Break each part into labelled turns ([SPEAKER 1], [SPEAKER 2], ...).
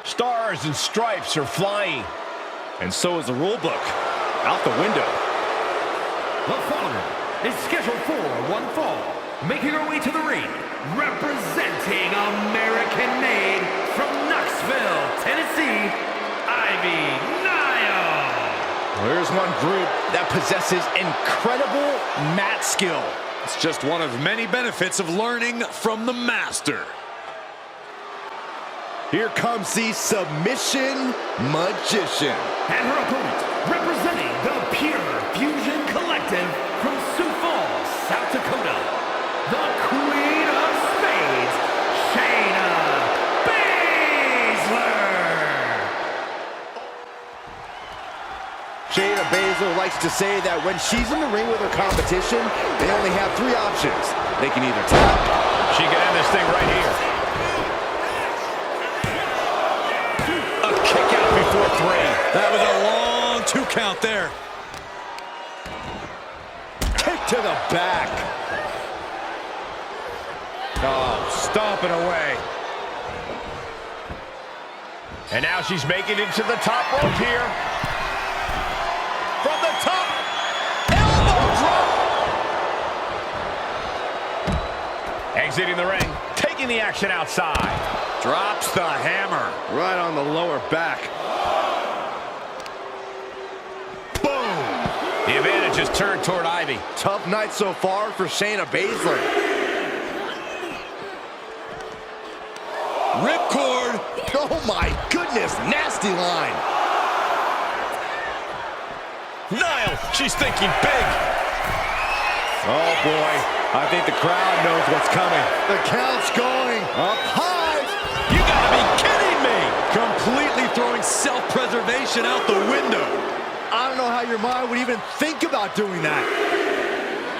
[SPEAKER 1] Stars and stripes are flying.
[SPEAKER 2] And so is the rule book. Out the window.
[SPEAKER 3] The following is scheduled for one fall. Making her way to the ring, representing American-made from Knoxville, Tennessee, Ivy Nile.
[SPEAKER 1] There's one group that possesses incredible mat skill.
[SPEAKER 2] It's just one of many benefits of learning from the master.
[SPEAKER 4] Here comes the submission magician.
[SPEAKER 3] And her opponent, representing the Pure Fusion Collective from Sioux Falls, South Dakota, the Queen of Spades, Shayna Baszler.
[SPEAKER 4] Shayna Baszler likes to say that when she's in the ring with her competition, they only have three options. They can either tap.
[SPEAKER 1] She can end this thing right here. A kick out before three.
[SPEAKER 2] That was a long 2 count there.
[SPEAKER 4] Kick to the back.
[SPEAKER 1] Oh, stomping away. And now she's making it to the top rope here. From the top. Elbow drop. Exiting the ring. Taking the action outside.
[SPEAKER 2] Drops the hammer.
[SPEAKER 4] Right on the lower back. Boom.
[SPEAKER 1] The advantage is turned toward Ivy.
[SPEAKER 4] Tough night so far for Shayna Baszler.
[SPEAKER 2] Ripcord.
[SPEAKER 4] Oh my goodness, nasty line.
[SPEAKER 1] Niall, she's thinking big.
[SPEAKER 4] Oh boy, I think the crowd knows what's coming. The count's going up high.
[SPEAKER 2] You gotta be kidding me! Completely throwing self-preservation out the window.
[SPEAKER 4] I don't know how your mind would even think about doing that.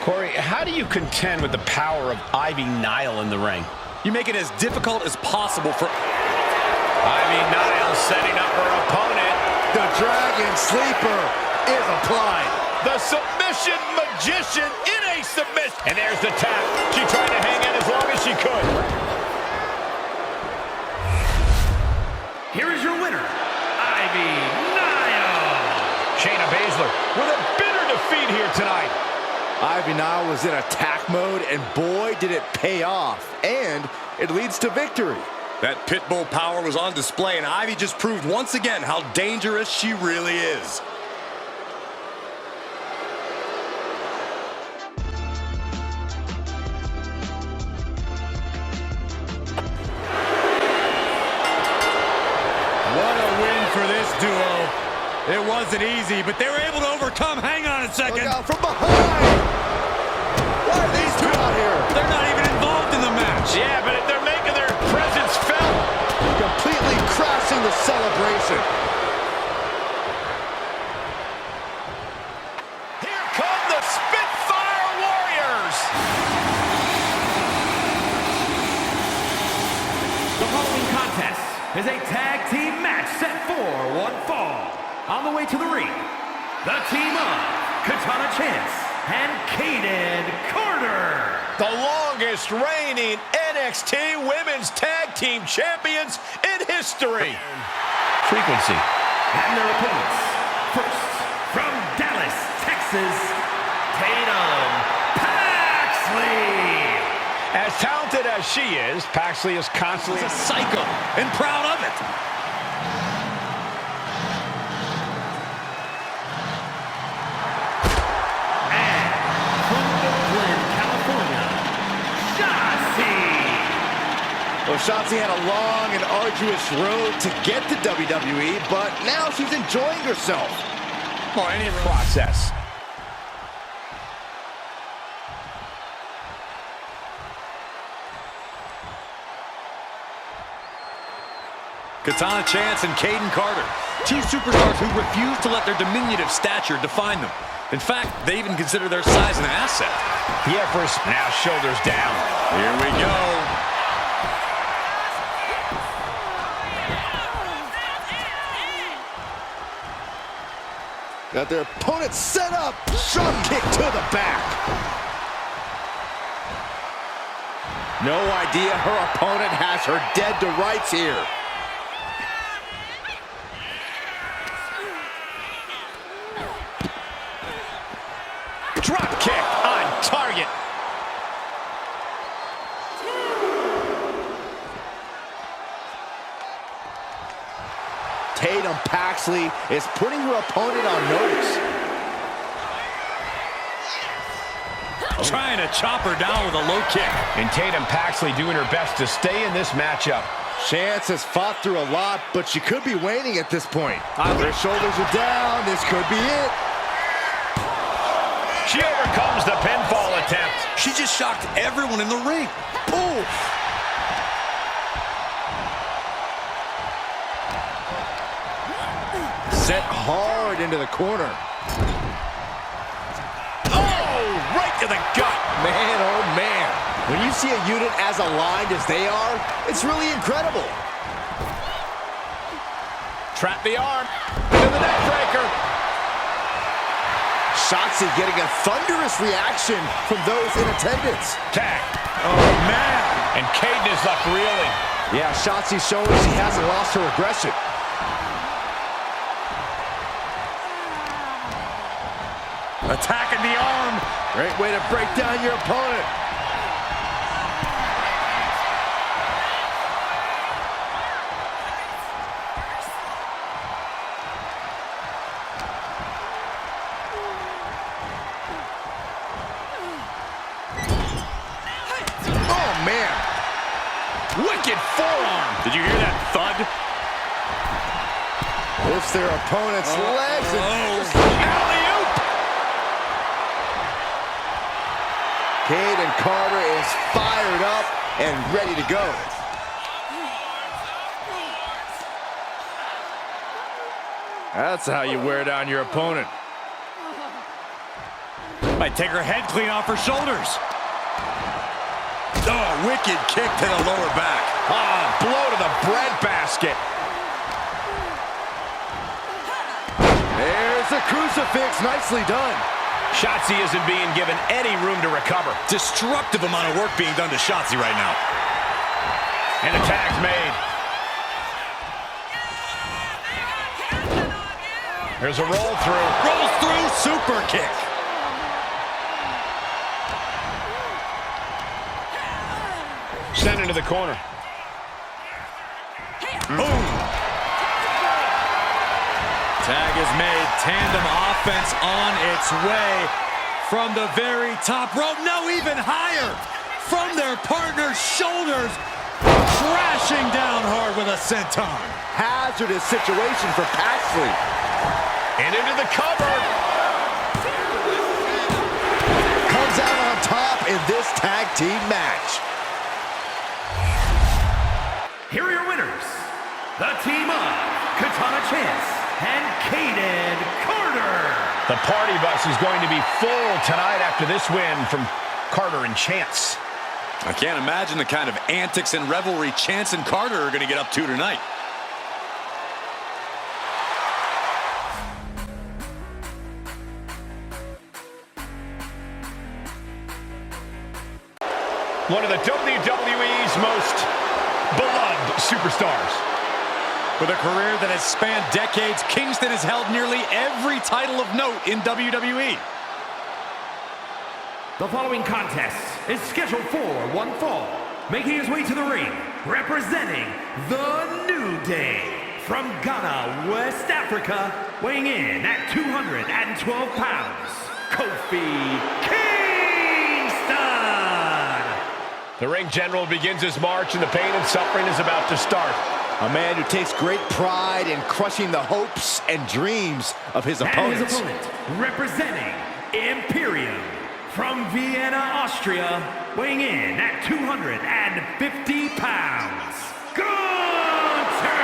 [SPEAKER 1] Corey, how do you contend with the power of Ivy Nile in the ring?
[SPEAKER 2] You make it as difficult as possible for...
[SPEAKER 1] Ivy Nile setting up her opponent.
[SPEAKER 4] The Dragon Sleeper is applied.
[SPEAKER 1] The submission magician in a submission. And there's the tap. She tried to hang in as long as she could.
[SPEAKER 3] Here is your winner, Ivy Nile.
[SPEAKER 1] Shayna Baszler with a bitter defeat here tonight.
[SPEAKER 4] Ivy Nile was in attack mode, and boy, did it pay off. And it leads to victory.
[SPEAKER 2] That pit bull power was on display, and Ivy just proved once again how dangerous she really is. What a win for this duo. It wasn't easy, but they were able to overcome. Hang on a second.
[SPEAKER 4] Look out from behind. Why are these two out here?
[SPEAKER 2] They're not even involved in the match.
[SPEAKER 1] Yeah, but they're making their presence felt.
[SPEAKER 4] Completely crashing the celebration.
[SPEAKER 1] Here come the Spitfire Warriors.
[SPEAKER 3] The following contest is a tag team match set for one fall. On the way to the ring, the team of Katana Chance and Kaden Carter.
[SPEAKER 1] The longest reigning NXT Women's Tag Team Champions in history. Frequency.
[SPEAKER 3] And their opponents, first, from Dallas, Texas, Tatum Paxley.
[SPEAKER 1] As talented as she is, Paxley is constantly
[SPEAKER 2] A psycho and proud of it.
[SPEAKER 3] And from Oakland, California, Shotzi.
[SPEAKER 4] Well, Shotzi had a long and arduous road to get to WWE, but now she's enjoying herself.
[SPEAKER 1] any process.
[SPEAKER 2] Katana Chance and Kaden Carter, two superstars who refuse to let their diminutive stature define them. In fact, they even consider their size an asset.
[SPEAKER 1] Yeah, first, now shoulders down.
[SPEAKER 2] Here we go.
[SPEAKER 4] Got their opponent set up. Drop kick to the back. No idea her opponent has her dead to rights here. Paxley is putting her opponent on notice.
[SPEAKER 2] Trying to chop her down with a low kick.
[SPEAKER 1] And Tatum Paxley doing her best to stay in this matchup.
[SPEAKER 4] Chance has fought through a lot, but she could be waning at this point. Her shoulders are down. This could be it.
[SPEAKER 1] She overcomes the pinfall attempt.
[SPEAKER 2] She just shocked everyone in the ring. Boom!
[SPEAKER 4] Set hard into the corner.
[SPEAKER 1] Oh, right to the gut.
[SPEAKER 4] Man, oh man. When you see a unit as aligned as they are, it's really incredible.
[SPEAKER 1] Trap the arm. Into the neck breaker.
[SPEAKER 4] Shotzi getting a thunderous reaction from those in attendance.
[SPEAKER 1] Tag. Oh, man. And Caden is left reeling.
[SPEAKER 4] Yeah, Shotzi's showing she hasn't lost her aggression.
[SPEAKER 2] Attacking the arm.
[SPEAKER 4] Great way to break down your opponent. Oh, man.
[SPEAKER 2] Wicked forearm. Did you hear that thud?
[SPEAKER 4] Lifts their opponent's legs.
[SPEAKER 1] Alley-oop.
[SPEAKER 4] Caden Carter is fired up and ready to go. That's how you wear down your opponent.
[SPEAKER 2] Might take her head clean off her shoulders. Oh, wicked kick to the lower back.
[SPEAKER 1] Ah, blow to the breadbasket.
[SPEAKER 4] There's the crucifix. Nicely done.
[SPEAKER 1] Shotzi isn't being given any room to recover.
[SPEAKER 2] Destructive amount of work being done to Shotzi right now.
[SPEAKER 1] And a tag's made. There's a roll through.
[SPEAKER 2] Rolls through, super kick.
[SPEAKER 1] Sent into the corner.
[SPEAKER 2] Boom. Tag is made. Tandem offense on its way from the very top rope. No, even higher. From their partner's shoulders. Crashing down hard with a senton.
[SPEAKER 4] Hazardous situation for Paxley.
[SPEAKER 1] And into the cover.
[SPEAKER 4] Comes out on top in this tag team match.
[SPEAKER 3] Here are your winners, the team of Katana Chance and Caden Carter.
[SPEAKER 1] The party bus is going to be full tonight after this win from Carter and Chance.
[SPEAKER 2] I can't imagine the kind of antics and revelry Chance and Carter are going to get up to tonight.
[SPEAKER 1] One of the WWE's most beloved superstars.
[SPEAKER 2] With a career that has spanned decades, Kingston has held nearly every title of note in WWE.
[SPEAKER 3] The following contest is scheduled for one fall. Making his way to the ring, representing the New Day. From Ghana, West Africa, weighing in at 212 pounds, Kofi Kingston!
[SPEAKER 1] The ring general begins his march and the pain and suffering is about to start.
[SPEAKER 4] A man who takes great pride in crushing the hopes and dreams of his opponents.
[SPEAKER 3] And his opponent, representing Imperium. From Vienna, Austria, weighing in at 250 pounds, Gunther!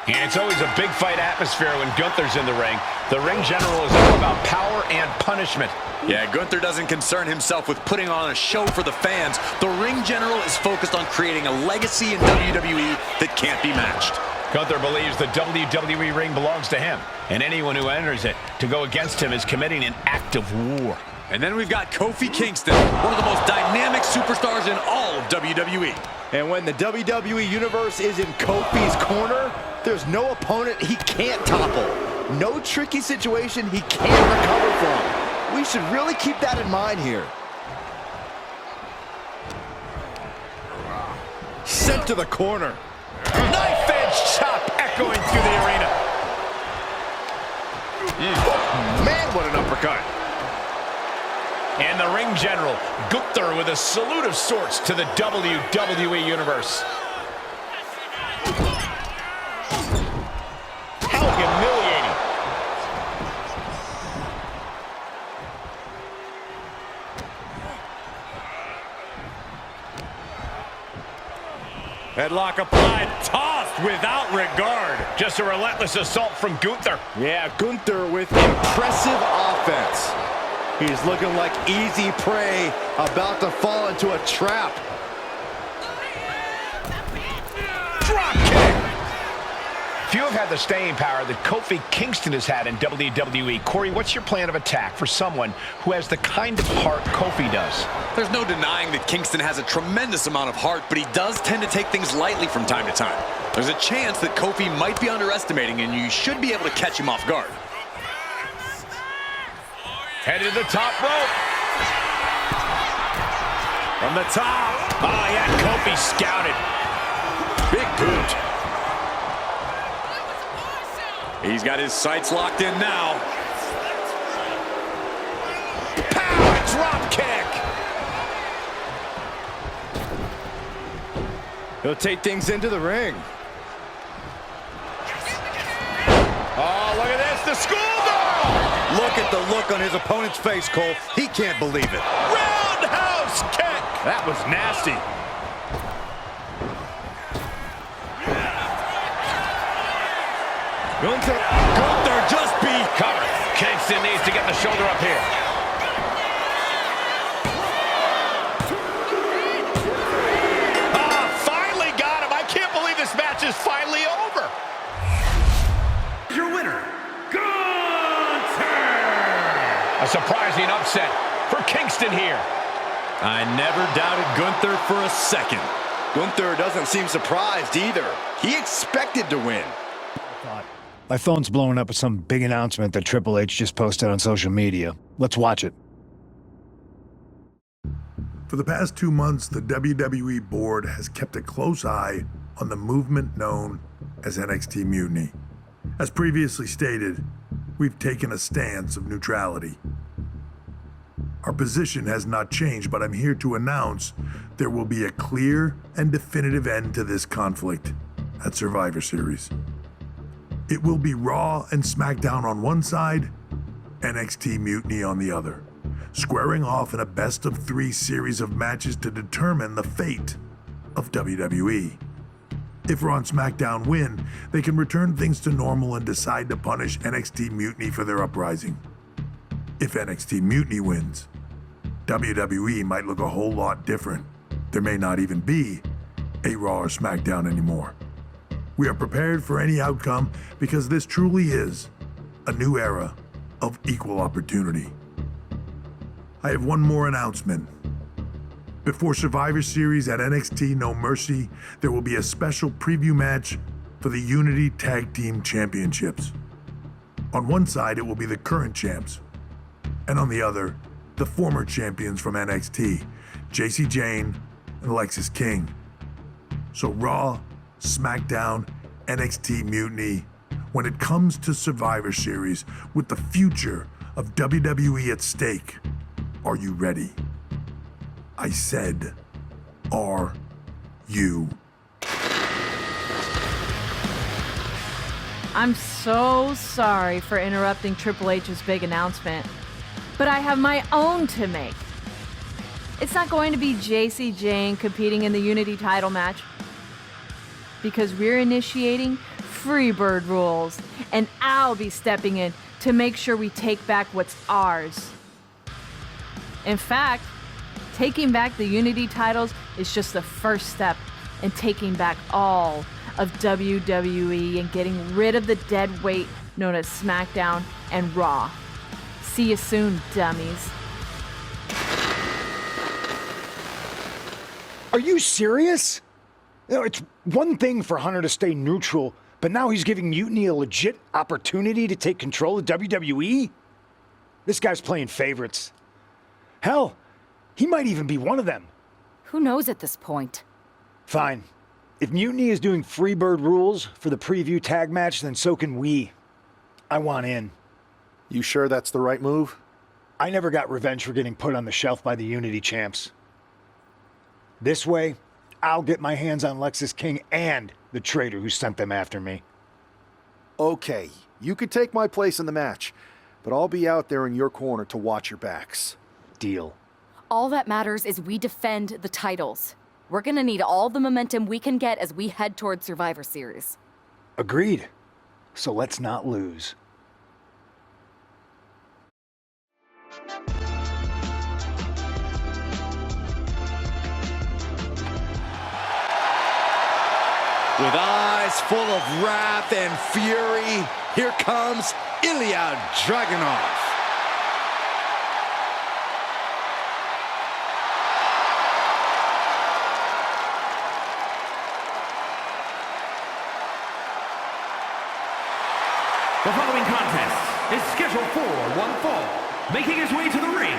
[SPEAKER 1] And it's always a big fight atmosphere when Gunther's in the ring. The ring general is all about power and punishment.
[SPEAKER 2] Yeah, Gunther doesn't concern himself with putting on a show for the fans. The ring general is focused on creating a legacy in WWE that can't be matched.
[SPEAKER 1] Gunther believes the WWE ring belongs to him, and anyone who enters it to go against him is committing an act of war.
[SPEAKER 2] And then we've got Kofi Kingston, one of the most dynamic superstars in all of WWE.
[SPEAKER 4] And when the WWE Universe is in Kofi's corner, there's no opponent he can't topple. No tricky situation he can't recover from. We should really keep that in mind here. Sent to the corner.
[SPEAKER 1] Knife edge chop echoing through the arena.
[SPEAKER 4] Man, what an uppercut.
[SPEAKER 1] And the ring general, Gunther, with a salute of sorts to the WWE Universe. How humiliating.
[SPEAKER 2] Headlock applied, tossed without regard.
[SPEAKER 1] Just a relentless assault from Gunther.
[SPEAKER 4] Yeah, Gunther with impressive offense. He's looking like easy prey, about to fall into a trap.
[SPEAKER 1] Drop kick. Few have had the staying power that Kofi Kingston has had in WWE. Corey, what's your plan of attack for someone who has the kind of heart Kofi does?
[SPEAKER 5] There's no denying that Kingston has a tremendous amount of heart, but he does tend to take things lightly from time to time. There's a chance that Kofi might be underestimating, and you should be able to catch him off guard.
[SPEAKER 1] Headed to the top rope.
[SPEAKER 2] From the top.
[SPEAKER 1] Oh, yeah, Kofi scouted.
[SPEAKER 4] Big boot.
[SPEAKER 5] He's got his sights locked in now.
[SPEAKER 1] Power drop kick.
[SPEAKER 4] He'll take things into the ring.
[SPEAKER 1] Oh, look at this, the schoolgirl.
[SPEAKER 4] Look at the look on his opponent's face, Cole. He can't believe it.
[SPEAKER 1] Roundhouse kick.
[SPEAKER 4] That was nasty.
[SPEAKER 1] Gunther just be covered. Kingston needs to get the shoulder up here. Finally got him. I can't believe this match is finally over.
[SPEAKER 3] Your winner, Gunther!
[SPEAKER 1] A surprising upset for Kingston here.
[SPEAKER 2] I never doubted Gunther for a second.
[SPEAKER 4] Gunther doesn't seem surprised either. He expected to win.
[SPEAKER 6] My phone's blowing up with some big announcement that Triple H just posted on social media. Let's watch it.
[SPEAKER 7] For the past 2 months, the WWE board has kept a close eye on the movement known as NXT Mutiny. As previously stated, we've taken a stance of neutrality. Our position has not changed, but I'm here to announce there will be a clear and definitive end to this conflict at Survivor Series. It will be Raw and SmackDown on one side, NXT Mutiny on the other, squaring off in a best-of-3 series of matches to determine the fate of WWE. If Raw and SmackDown win, they can return things to normal and decide to punish NXT Mutiny for their uprising. If NXT Mutiny wins, WWE might look a whole lot different. There may not even be a Raw or SmackDown anymore. We are prepared for any outcome because this truly is a new era of equal opportunity. I have one more announcement. Before Survivor Series at NXT No Mercy, there will be a special preview match for the Unity Tag Team Championships. On one side, it will be the current champs, and on the other, the former champions from NXT, Jacy Jayne and Alexis King. So Raw, SmackDown, NXT Mutiny, when it comes to Survivor Series with the future of WWE at stake, are you ready? I said, are you?
[SPEAKER 8] I'm so sorry for interrupting Triple H's big announcement, but I have my own to make. It's not going to be Jacy Jayne competing in the Unity title match, because we're initiating Freebird rules, and I'll be stepping in to make sure we take back what's ours. In fact, taking back the Unity titles is just the first step in taking back all of WWE and getting rid of the dead weight known as SmackDown and Raw. See you soon, dummies.
[SPEAKER 6] Are you serious? You know, it's one thing for Hunter to stay neutral, but now he's giving Mutiny a legit opportunity to take control of WWE? This guy's playing favorites. Hell, he might even be one of them.
[SPEAKER 9] Who knows at this point?
[SPEAKER 6] Fine. If Mutiny is doing Freebird rules for the preview tag match, then so can we. I want in.
[SPEAKER 10] You sure that's the right move?
[SPEAKER 6] I never got revenge for getting put on the shelf by the Unity champs. This way, I'll get my hands on Lexis King and the traitor who sent them after me.
[SPEAKER 10] Okay, you could take my place in the match, but I'll be out there in your corner to watch your backs.
[SPEAKER 6] Deal.
[SPEAKER 9] All that matters is we defend the titles. We're gonna need all the momentum we can get as we head toward Survivor Series.
[SPEAKER 6] Agreed. So let's not lose.
[SPEAKER 4] With eyes full of wrath and fury, here comes Ilya Dragunov.
[SPEAKER 3] The following contest is scheduled for one fall. Making his way to the ring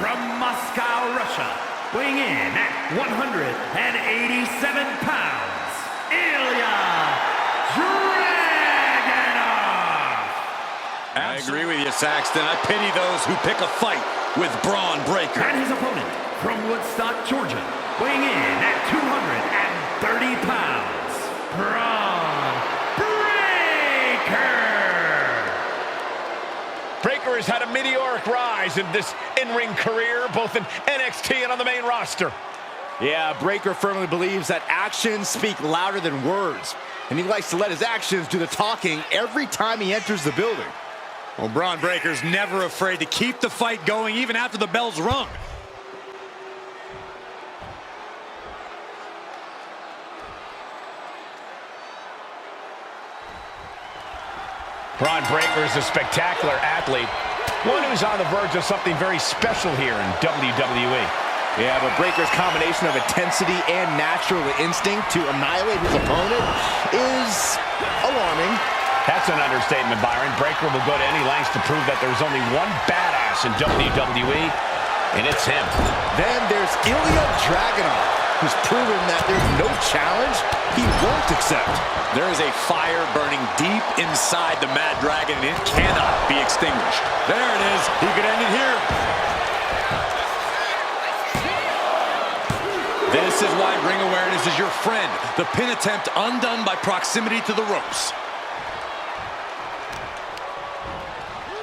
[SPEAKER 3] from Moscow, Russia, weighing in at 187 pounds, Ilya Dragunov!
[SPEAKER 5] I agree with you, Saxton. I pity those who pick a fight with Braun Breaker.
[SPEAKER 3] And his opponent from Woodstock, Georgia, weighing in at 230 pounds, Braun Breaker!
[SPEAKER 1] Breaker has had a meteoric rise in this in-ring career, both in NXT and on the main roster.
[SPEAKER 4] Yeah, Breaker firmly believes that actions speak louder than words, and he likes to let his actions do the talking every time he enters the building.
[SPEAKER 5] Well, Braun Breaker's never afraid to keep the fight going even after the bell's rung.
[SPEAKER 1] Braun Breaker is a spectacular athlete, one who's on the verge of something very special here in WWE.
[SPEAKER 4] Yeah, but Breaker's combination of intensity and natural instinct to annihilate his opponent is alarming.
[SPEAKER 1] That's an understatement, Byron. Breaker will go to any lengths to prove that there's only one badass in WWE, and it's him.
[SPEAKER 4] Then there's Ilya Dragunov, who's proven that there's no challenge he won't accept.
[SPEAKER 5] There is a fire burning deep inside the Mad Dragon, and it cannot be extinguished. There it is. He could end it here. This is why ring awareness is your friend. The pin attempt undone by proximity to the ropes.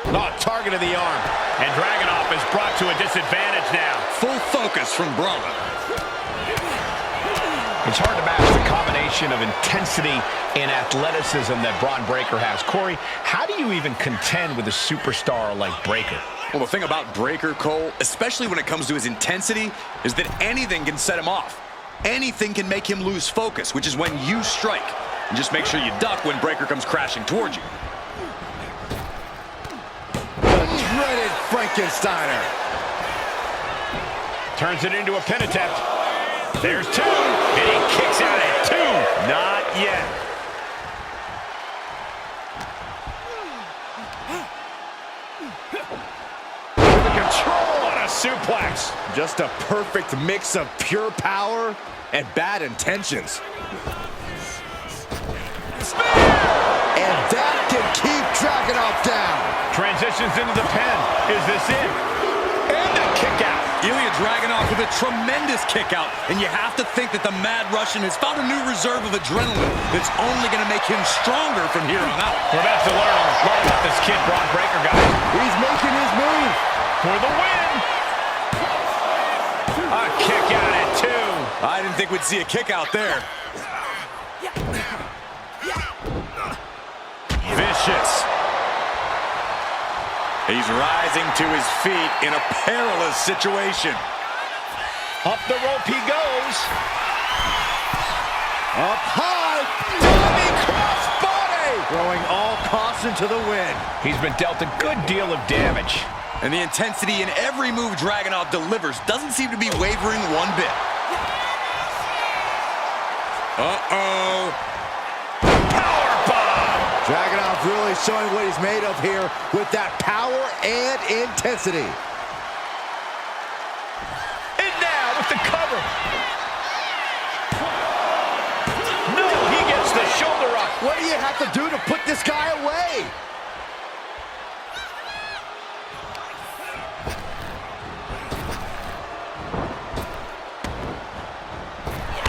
[SPEAKER 1] Oh, target of the arm. And Dragunov is brought to a disadvantage now.
[SPEAKER 5] Full focus from Braun.
[SPEAKER 1] It's hard to match the combination of intensity and athleticism that Braun Breaker has. Corey, how do you even contend with a superstar like Breaker?
[SPEAKER 5] Well, the thing about Breaker, Cole, especially when it comes to his intensity, is that anything can set him off. Anything can make him lose focus, which is when you strike. And just make sure you duck when Breaker comes crashing towards you.
[SPEAKER 4] The dreaded Frankensteiner.
[SPEAKER 1] Turns it into a pin attempt. There's two, and he kicks out at two. Not yet. The control on a suplex.
[SPEAKER 4] Just a perfect mix of pure power and bad intentions. And that can keep Dragunov down.
[SPEAKER 1] Transitions into the pin. Is this it? And a kick out.
[SPEAKER 5] Ilya Dragunov with a tremendous kick out, and you have to think that the Mad Russian has found a new reserve of adrenaline that's only going to make him stronger from here on out.
[SPEAKER 1] We're about to learn a lot about this kid, Braun Breaker, guys.
[SPEAKER 4] He's making his move.
[SPEAKER 1] For the win. A kick out at two.
[SPEAKER 5] I didn't think we'd see a kick out there. Vicious. He's rising to his feet in a perilous situation.
[SPEAKER 1] Up the rope he goes.
[SPEAKER 4] Up high. Diving crossbody. Throwing all caution to the wind.
[SPEAKER 1] He's been dealt a good deal of damage.
[SPEAKER 5] And the intensity in every move Dragunov delivers doesn't seem to be wavering one bit. Uh-oh.
[SPEAKER 1] Powerbomb.
[SPEAKER 4] Dragunov really showing what he's made of here with that power and intensity.
[SPEAKER 1] And now with the cover. No, he gets the shoulder up.
[SPEAKER 4] What do you have to do to put this guy away?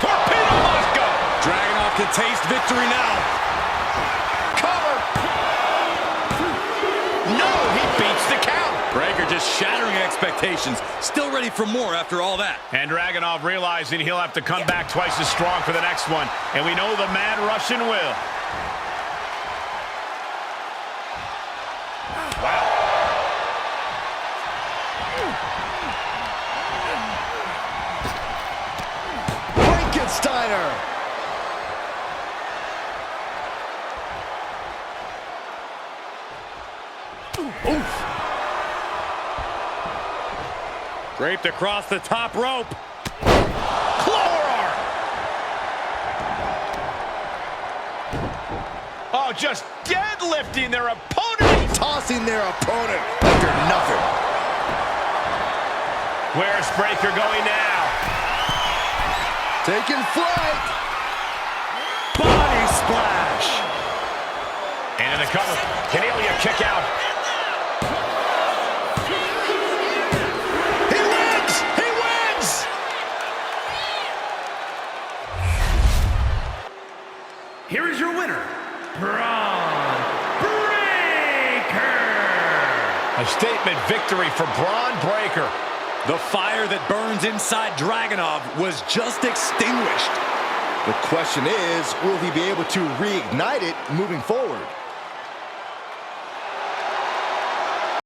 [SPEAKER 1] Torpedo must go.
[SPEAKER 2] Dragunov can taste victory now.
[SPEAKER 1] Cover. No, he beats the count.
[SPEAKER 5] Breaker just shattering expectations. Still ready for more after all that.
[SPEAKER 1] And Dragunov realizing he'll have to come back twice as strong for the next one. And we know the Mad Russian will. Wow.
[SPEAKER 4] Frankensteiner. Oof.
[SPEAKER 2] Draped across the top rope.
[SPEAKER 1] Clawarm. Oh, just deadlifting their opponent.
[SPEAKER 4] Tossing their opponent under nothing.
[SPEAKER 1] Where's Breaker going now?
[SPEAKER 4] Taking flight.
[SPEAKER 2] Body splash.
[SPEAKER 1] And in the cover. Cornelia kick out. He wins! He wins!
[SPEAKER 3] Here is your winner, Braun Breaker.
[SPEAKER 1] A statement victory for Braun Breaker.
[SPEAKER 5] The fire that burns inside Dragunov was just extinguished.
[SPEAKER 4] The question is, will he be able to reignite it moving forward?